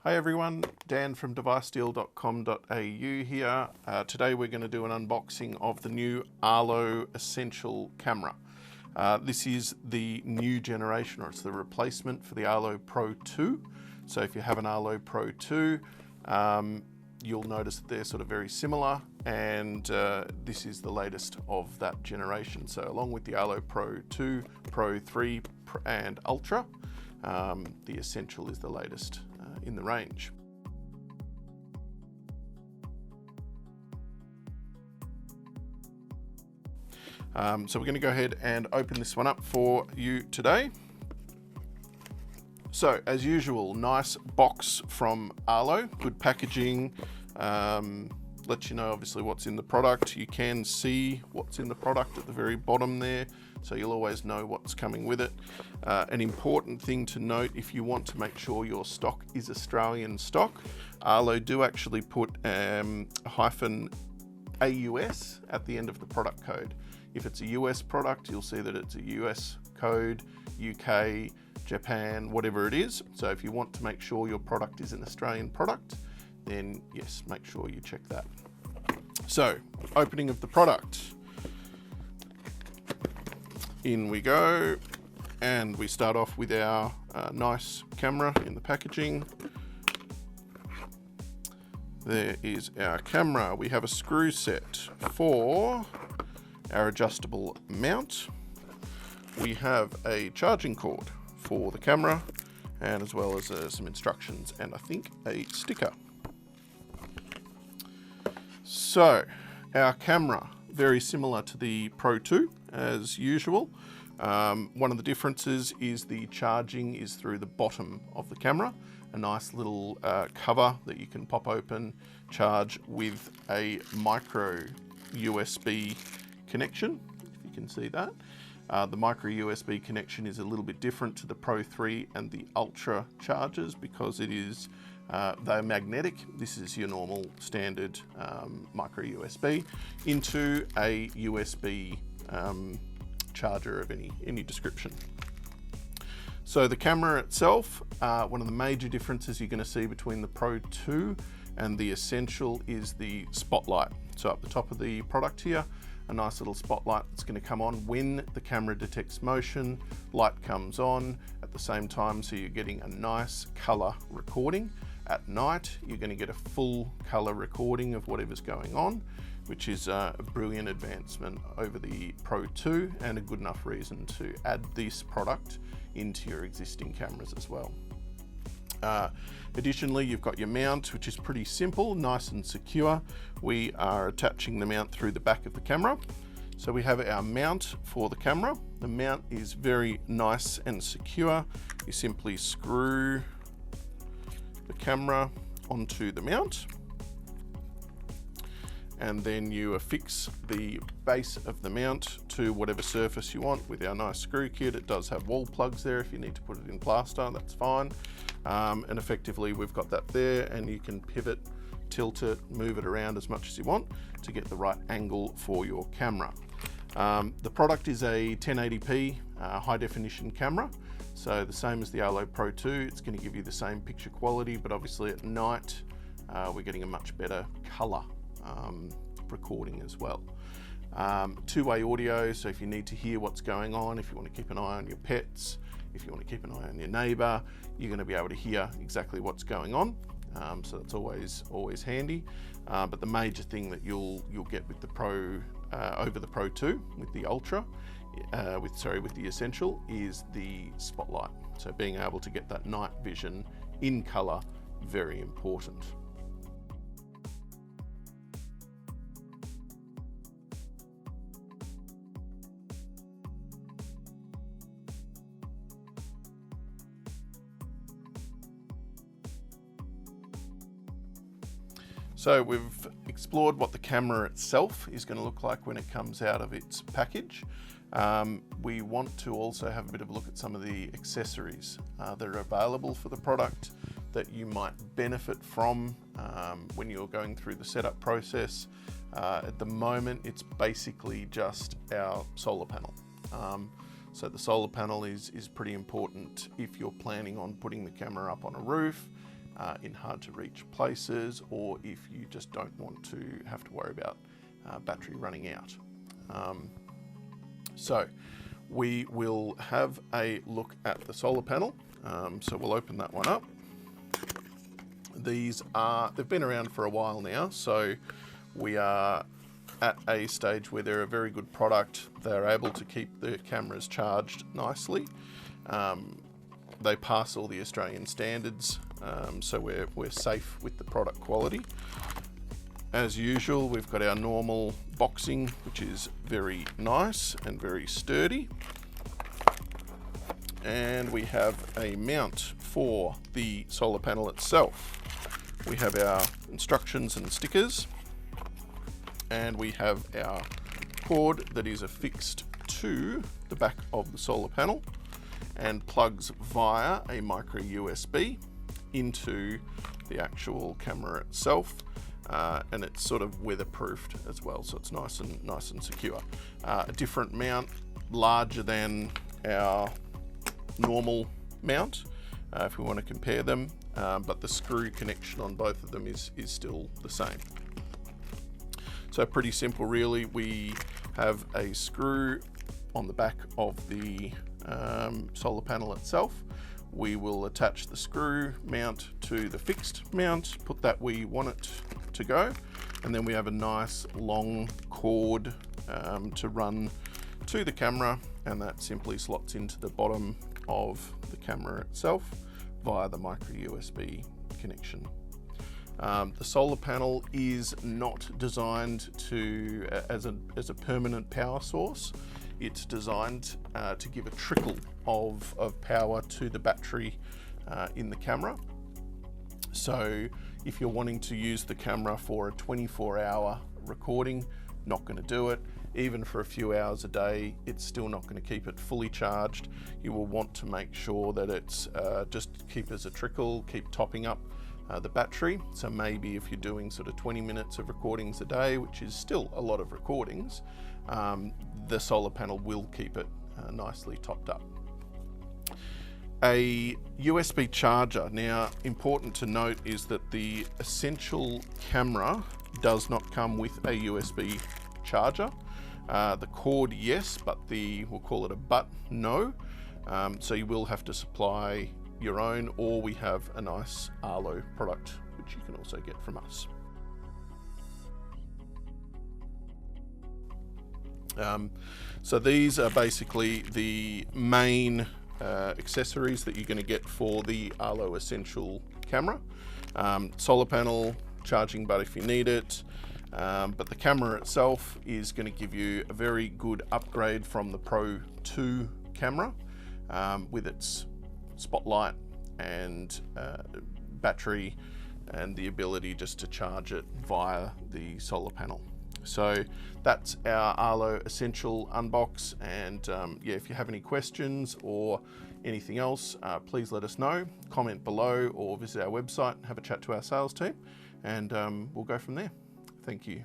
Hi everyone, Dan from devicedeal.com.au here. Today we're going to do an unboxing of the new Arlo Essential camera. This is the new generation, or it's the replacement for the Arlo Pro 2. So if you have an Arlo Pro 2, you'll notice that they're sort of very similar, and this is the latest of that generation. So along with the Arlo Pro 2, Pro 3 and Ultra, the Essential is the latest in the range. So we're going to go ahead and open this one up for you today. So as usual, nice box from Arlo, good packaging, lets you know obviously what's in the product. You can see what's in the product at the very bottom there, so you'll always know what's coming with it. An important thing to note, if you want to make sure your stock is Australian stock, Arlo do actually put hyphen AUS at the end of the product code. If it's a US product, you'll see that it's a US code, UK, Japan, whatever it is. So if you want to make sure your product is an Australian product, then yes, make sure you check that. So, opening of the product. In we go, and we start off with our nice camera in the packaging. There is our camera. We have a screw set for our adjustable mount. We have a charging cord for the camera, and as well as some instructions and I think a sticker. So our camera, very similar to the Pro 2 as usual. One of the differences is the charging is through the bottom of the camera, a nice little cover that you can pop open, charge with a micro USB connection, if you can see that. The micro USB connection is a little bit different to the Pro 3 and the Ultra chargers because it is they're magnetic. This is your normal standard micro USB into a USB charger of any description. So the camera itself, one of the major differences you're going to see between the Pro 2 and the Essential is the spotlight. So up the top of the product here, a nice little spotlight that's going to come on when the camera detects motion. Light comes on at the same time, so you're getting a nice color recording. At night, you're going to get a full color recording of whatever's going on, which is a brilliant advancement over the Pro 2 and a good enough reason to add this product into your existing cameras as well. Additionally, you've got your mount, which is pretty simple, nice and secure. We are attaching the mount through the back of the camera. So we have our mount for the camera. The mount is very nice and secure. You simply screw the camera onto the mount, and then you affix the base of the mount to whatever surface you want with our nice screw kit. It does have wall plugs there if you need to put it in plaster, that's fine. And effectively we've got that there, and you can pivot, tilt it, move it around as much as you want to get the right angle for your camera. The product is a 1080p high definition camera. So the same as the Arlo Pro 2, it's going to give you the same picture quality, but obviously at night we're getting a much better color recording as well. Two-way audio, so if you need to hear what's going on, if you want to keep an eye on your pets, if you want to keep an eye on your neighbor, you're going to be able to hear exactly what's going on. So that's always handy. But the major thing that you'll get with the Pro over the Pro 2 with the Ultra, with the Essential, is the spotlight. So being able to get that night vision in color, very important. So we've explored what the camera itself is going to look like when it comes out of its package. We want to also have a bit of a look at some of the accessories that are available for the product that you might benefit from when you're going through the setup process. At the moment, it's basically just our solar panel. So the solar panel is pretty important if you're planning on putting the camera up on a roof, in hard to reach places, or if you just don't want to have to worry about battery running out. So we will have a look at the solar panel. So we'll open that one up. They've been around for a while now, so we are at a stage where they're a very good product. They're able to keep the cameras charged nicely. They pass all the Australian standards, so we're safe with the product quality. As usual, we've got our normal boxing, which is very nice and very sturdy. And we have a mount for the solar panel itself. We have our instructions and stickers, and we have our cord that is affixed to the back of the solar panel and plugs via a micro USB into the actual camera itself. And it's sort of weatherproofed as well, so it's nice and secure. A different mount, larger than our normal mount, if we want to compare them, but the screw connection on both of them is still the same. So pretty simple really. We have a screw on the back of the solar panel itself. We will attach the screw mount to the fixed mount, put that where you want it to go, and then we have a nice long cord to run to the camera, and that simply slots into the bottom of the camera itself via the micro USB connection. The solar panel is not designed as a permanent power source. It's designed to give a trickle of power to the battery in the camera. So if you're wanting to use the camera for a 24-hour recording, not going to do it. Even for a few hours a day, it's still not going to keep it fully charged. You will want to make sure that it's just keep as a trickle, keep topping up the battery. So maybe if you're doing sort of 20 minutes of recordings a day, which is still a lot of recordings, the solar panel will keep it nicely topped up. A USB charger. Now, important to note is that the Essential camera does not come with a USB charger. The cord, yes, but we'll call it a butt, no. So you will have to supply your own, or we have a nice Arlo product, which you can also get from us. So these are basically the main accessories that you're going to get for the Arlo Essential camera. Solar panel, charging butt if you need it, but the camera itself is going to give you a very good upgrade from the Pro 2 camera with its spotlight and battery and the ability just to charge it via the solar panel. So that's our Arlo Essential unbox, and yeah, if you have any questions or anything else, please let us know, comment below or visit our website, have a chat to our sales team, and we'll go from there. Thank you.